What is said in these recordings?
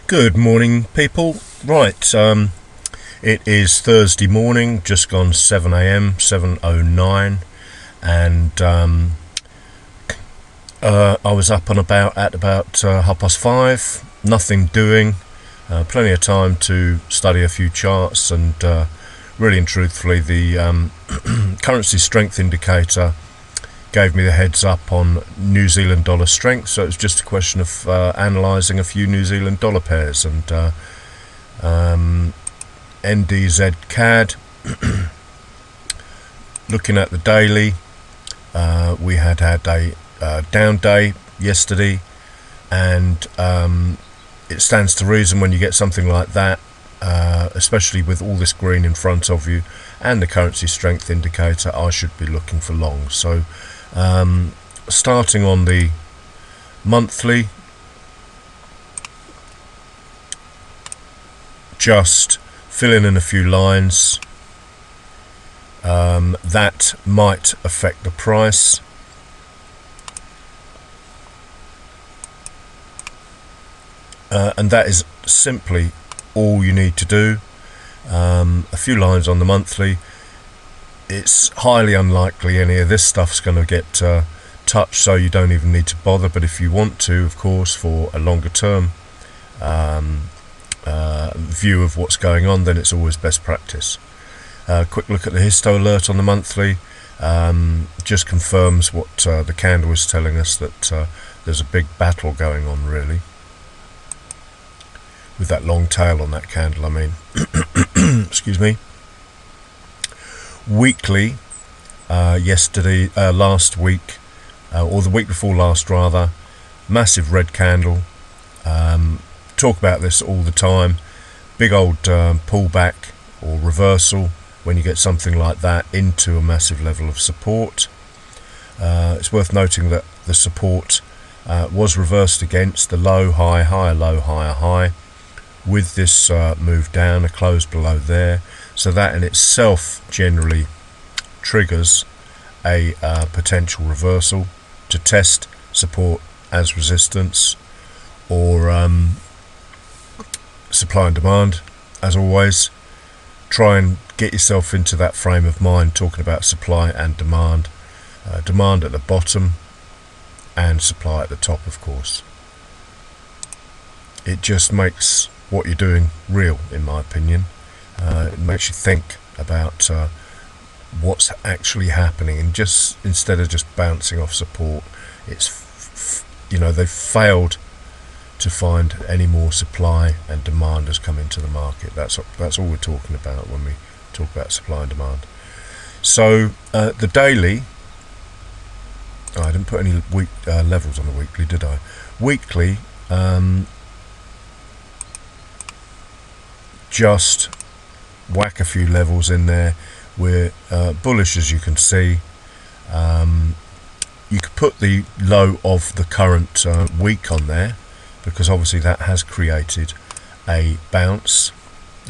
Good morning, people. Right, it is Thursday morning, just gone 7 a.m, 7:09, and I was up and about at about 5:30. Nothing doing, plenty of time to study a few charts, and really and truthfully, the currency strength indicator gave me the heads up on New Zealand dollar strength, so it was just a question of analysing a few New Zealand dollar pairs. And NZDUSD CAD, looking at the daily, we had a down day yesterday, and it stands to reason when you get something like that, especially with all this green in front of you and the currency strength indicator, I should be looking for long. So starting on the monthly, just filling in a few lines that might affect the price. And that is simply all you need to do. A few lines on the monthly. It's highly unlikely any of this stuff's going to get touched, so you don't even need to bother. But if you want to, of course, for a longer term view of what's going on, then it's always best practice. Quick look at the histo alert on the monthly. Just confirms what the candle is telling us, that there's a big battle going on, really, with that long tail on that candle, I mean. Excuse me. Weekly, last week, or the week before last rather, massive red candle. Talk about this all the time. Big old pullback or reversal when you get something like that into a massive level of support. It's worth noting that the support was reversed against the low, high, higher, low, higher, high, with this move down, a close below there. So that in itself generally triggers a potential reversal to test support as resistance, or supply and demand. As always, try and get yourself into that frame of mind, talking about supply and demand. Demand at the bottom and supply at the top, of course. It just makes what you're doing real, in my opinion. It makes you think about what's actually happening, and just instead of just bouncing off support, it's they've failed to find any more supply and demand has come into the market. That's all we're talking about when we talk about supply and demand. So the daily, I didn't put any week levels on the weekly, did I? Weekly, just whack a few levels in there. We're bullish, as you can see. You could put the low of the current week on there, because obviously that has created a bounce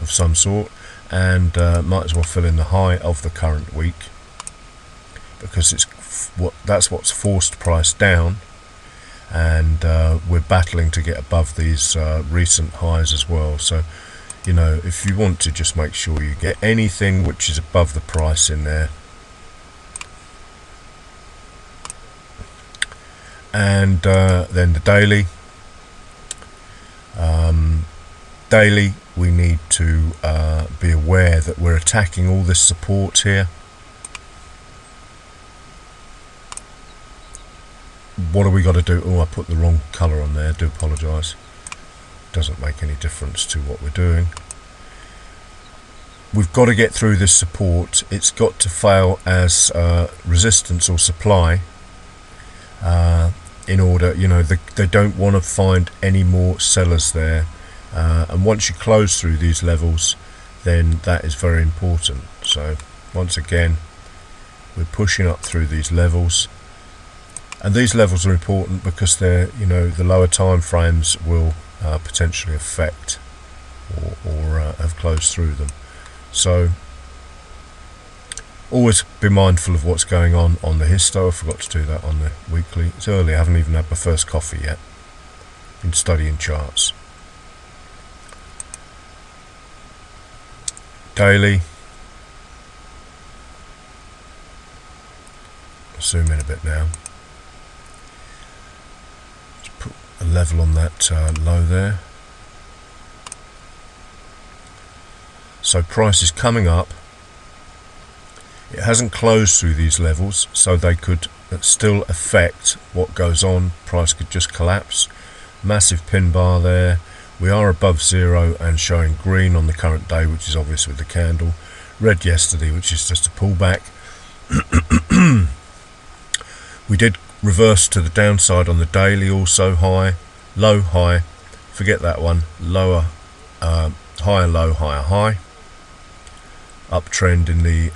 of some sort, and might as well fill in the high of the current week, because that's what's forced price down, and we're battling to get above these recent highs as well. So if you want to just make sure you get anything which is above the price in there. And then the daily. Daily, we need to be aware that we're attacking all this support here. What have we got to do? Oh, I put the wrong colour on there, do apologise. Doesn't make any difference to what we're doing. We've got to get through this support. It's got to fail as resistance or supply, in order, they don't want to find any more sellers there, and once you close through these levels, then that is very important. So once again, we're pushing up through these levels, and these levels are important because they're, the lower time frames will potentially affect or have closed through them. So always be mindful of what's going on the histo. I forgot to do that on the weekly. It's early, I haven't even had my first coffee yet. Been studying charts. Daily. Zoom in a bit now. Let's put a level on that low there. So price is coming up. It hasn't closed through these levels, so they could still affect what goes on. Price could just collapse. Massive pin bar there. We are above zero and showing green on the current day, which is obvious with the candle. Red yesterday, which is just a pullback. We did reverse to the downside on the daily, also high, low, high. Forget that one. Lower, higher, low, higher, high. Uptrend in the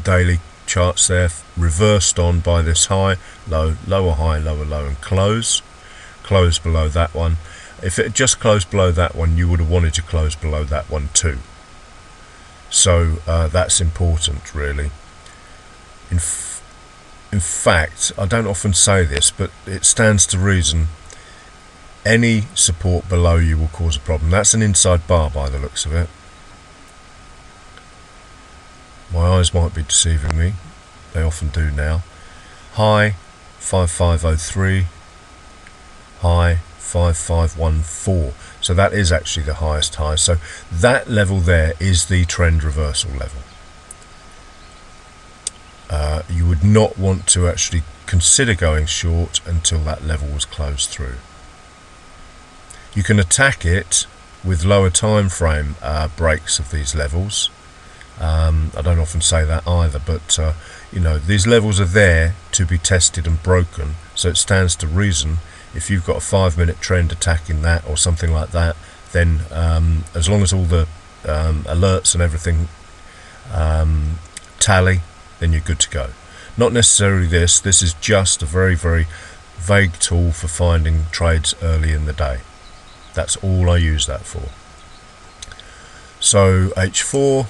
daily charts there, reversed on by this high, low, lower, high, lower, low, and close below that one. If it had just closed below that one, you would have wanted to close below that one too. So that's important, really. In fact, I don't often say this, but it stands to reason any support below you will cause a problem. That's an inside bar by the looks of it. My eyes might be deceiving me. They often do now. High 5503, high 5514. So that is actually the highest high. So that level there is the trend reversal level. You would not want to actually consider going short until that level was closed through. You can attack it with lower time frame breaks of these levels. I don't often say that either, but you know, these levels are there to be tested and broken, so it stands to reason if you've got a 5-minute trend attacking that or something like that, then as long as all the alerts and everything tally, then you're good to go. Not necessarily this is just a very, very vague tool for finding trades early in the day. That's all I use that for. So H4,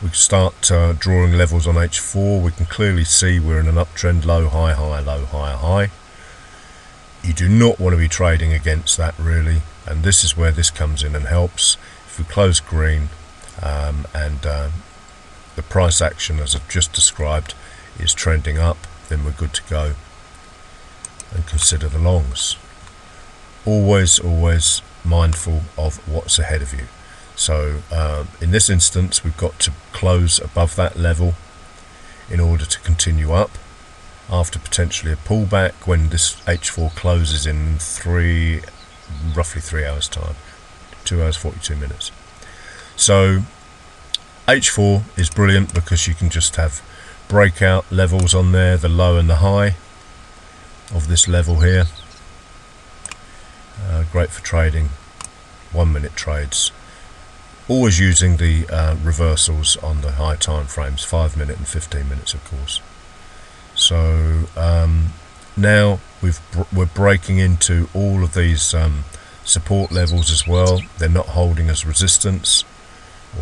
we can start drawing levels on H4. We can clearly see we're in an uptrend, low, high, high, low, high, high. You do not want to be trading against that, really, and this is where this comes in and helps. If we close green and the price action, as I've just described, is trending up, then we're good to go and consider the longs. Always mindful of what's ahead of you. So in this instance, we've got to close above that level in order to continue up after potentially a pullback when this H4 closes in roughly 3 hours time, 2 hours 42 minutes. So H4 is brilliant because you can just have breakout levels on there, the low and the high of this level here. Great for trading 1-minute trades. Always using the reversals on the high time frames, 5-minute and 15 minutes, of course. So now we're breaking into all of these support levels as well. They're not holding as resistance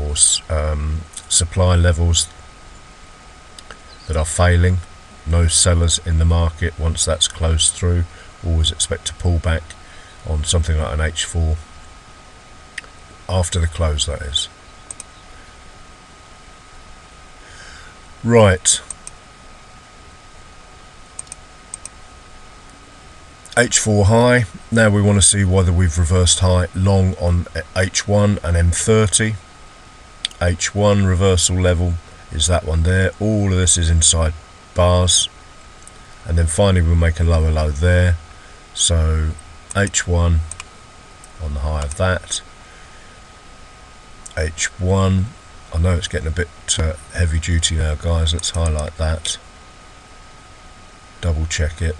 or supply levels that are failing. No sellers in the market. Once that's closed through, always expect to pull back on something like an H4 after the close, that is. Right, H4 high. Now we want to see whether we've reversed high long on H1 and M30. H1 reversal level is that one there. All of this is inside bars, and then finally we'll make a lower low there. So H1 on the high of that. H1, I know it's getting a bit heavy duty now, guys. Let's highlight that, double check it.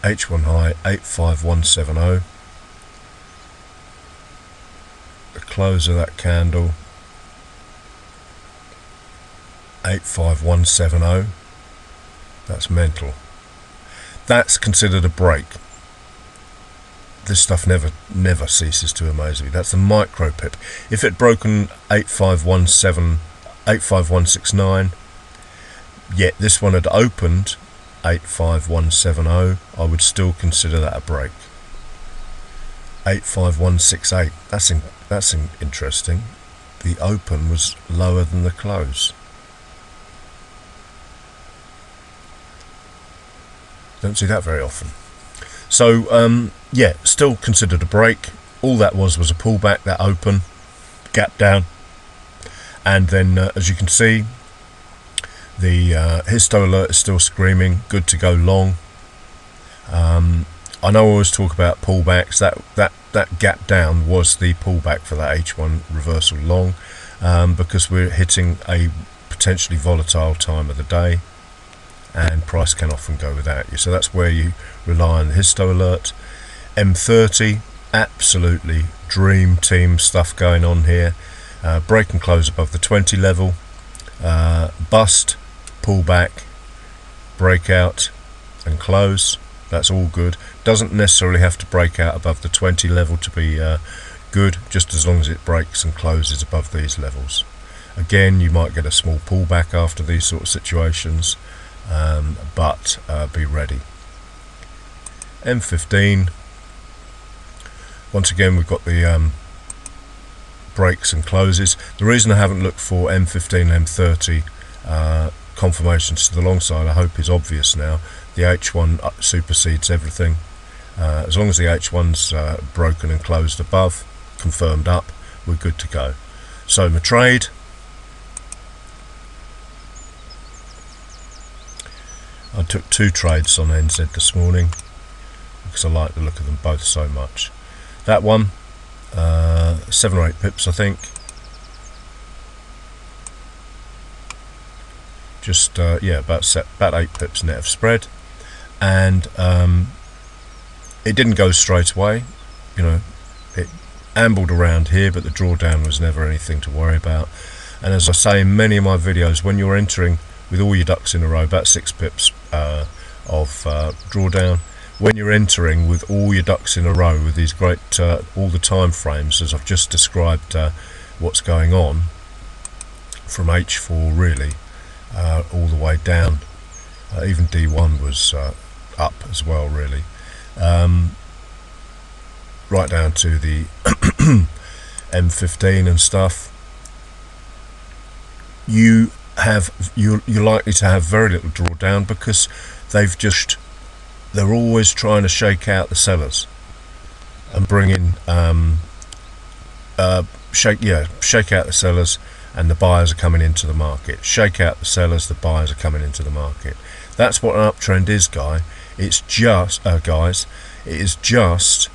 H1 high 85170, the close of that candle 85170. That's mental. That's considered a break. This stuff never ceases to amaze me. That's the micro pip. If it broken 85169, yet this one had opened 85170, I would still consider that a break. 85168. That's interesting. The open was lower than the close. Don't see that very often. So yeah, still considered a break. All that was a pullback, that open, gap down, and then as you can see, the histo alert is still screaming good to go long. I know I always talk about pullbacks. That gap down was the pullback for that H1 reversal long, because we're hitting a potentially volatile time of the day, and price can often go without you. So that's where you rely on the histo alert. M30, absolutely dream team stuff going on here. Break and close above the 20 level, bust, pullback, breakout and close. That's all good. Doesn't necessarily have to break out above the 20 level to be good, just as long as it breaks and closes above these levels. Again, you might get a small pullback after these sort of situations, but be ready. M15, once again we've got the breaks and closes. The reason I haven't looked for M15 and M30 confirmations to the long side, I hope is obvious now. The H1 supersedes everything. As long as the H1's broken and closed above, confirmed up, we're good to go. So my trade, I took 2 trades on NZ this morning because I like the look of them both so much. That one, 7 or 8 pips I think. Just yeah, about 8 pips net of spread, and it didn't go straight away. You know, it ambled around here, but the drawdown was never anything to worry about. And as I say in many of my videos, when you're entering with all your ducks in a row, about 6 pips of drawdown, when you're entering with all your ducks in a row with these great all the time frames, as I've just described what's going on from H4 really all the way down, even D1 was up as well really, right down to the M15 and stuff. You're likely to have very little drawdown because they're always trying to shake out the sellers and bring in shake out the sellers, and the buyers are coming into the market. Shake out the sellers, the buyers are coming into the market. That's what an uptrend is, guys. It's just it is just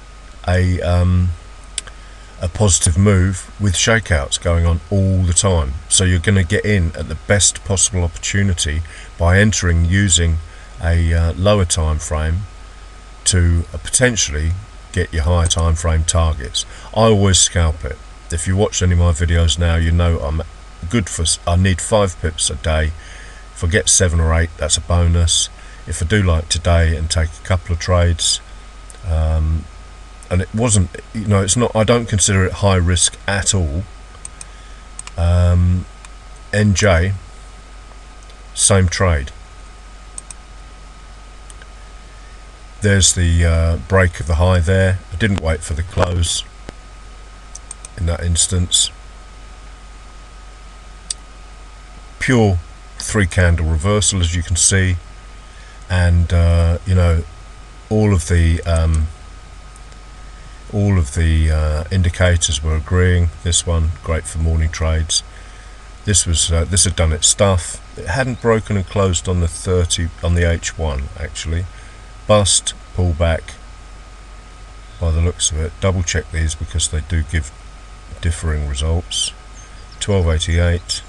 a positive move with shakeouts going on all the time. So you're going to get in at the best possible opportunity by entering using a lower time frame to potentially get your higher time frame targets. I always scalp it. If you watch any of my videos now, you know I'm good for, I need 5 pips a day. If I get 7 or 8, that's a bonus. If I do like today and take a couple of trades, and it wasn't, you know, it's not, I don't consider it high risk at all. NJ, same trade. There's the break of the high there. I didn't wait for the close in that instance. Pure 3 candle reversal, as you can see, and you know, all of the indicators were agreeing. This one great for morning trades. This was this had done its stuff. It hadn't broken and closed on the 30 on the H1 actually. Bust, pullback by the looks of it. Double check these because they do give differing results. 1288.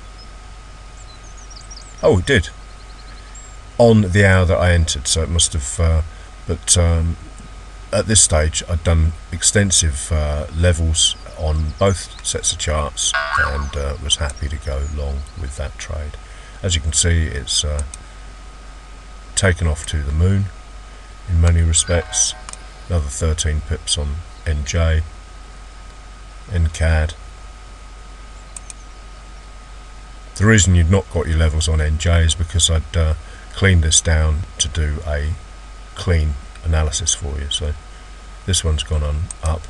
Oh, it did on the hour that I entered, so it must have but at this stage I'd done extensive levels on both sets of charts and was happy to go long with that trade. As you can see, it's taken off to the moon in many respects. Another 13 pips on NJ, NCAD. The reason you've not got your levels on NJ is because I'd cleaned this down to do a clean analysis for you. So this one's gone on up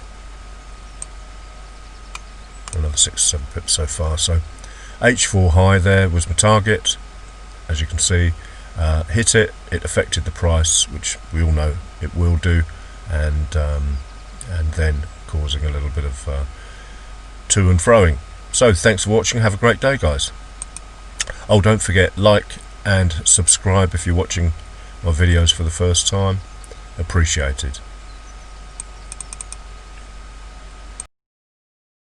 another 6 or 7 pips so far. So H4 high there was my target, as you can see. Hit it, it affected the price, which we all know it will do, and then causing a little bit of to and froing. So thanks for watching, have a great day guys. Oh, don't forget, like and subscribe if you're watching my videos for the first time, appreciated.